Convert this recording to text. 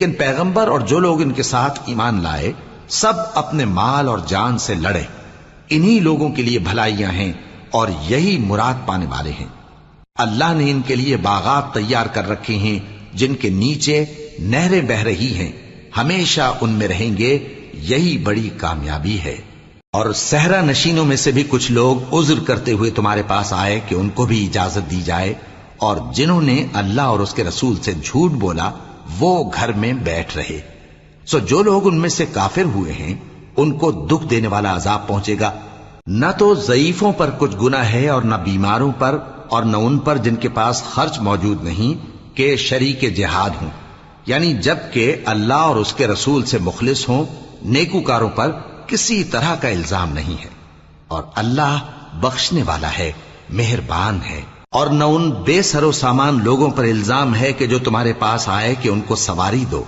لیکن پیغمبر اور جو لوگ ان کے ساتھ ایمان لائے سب اپنے مال اور جان سے لڑے، انہی لوگوں کے لیے بھلائیاں ہیں اور یہی مراد پانے والے ہیں۔ اللہ نے ان کے لیے باغات تیار کر رکھے ہیں جن کے نیچے نہریں بہ رہی ہیں، ہمیشہ ان میں رہیں گے، یہی بڑی کامیابی ہے۔ اور صحرا نشینوں میں سے بھی کچھ لوگ عذر کرتے ہوئے تمہارے پاس آئے کہ ان کو بھی اجازت دی جائے، اور جنہوں نے اللہ اور اس کے رسول سے جھوٹ بولا وہ گھر میں بیٹھ رہے۔ سو جو لوگ ان میں سے کافر ہوئے ہیں ان کو دکھ دینے والا عذاب پہنچے گا، نہ تو ضعیفوں پر کچھ گناہ ہے اور نہ بیماروں پر، اور نہ ان پر جن کے پاس خرچ موجود نہیں کہ شریک جہاد ہوں، یعنی جب کہ اللہ اور اس کے رسول سے مخلص ہوں، نیکوکاروں پر کسی طرح کا الزام نہیں ہے، اور اللہ بخشنے والا ہے، مہربان ہے۔ اور نہ ان بے سر و سامان لوگوں پر الزام ہے کہ جو تمہارے پاس آئے کہ ان کو سواری دو،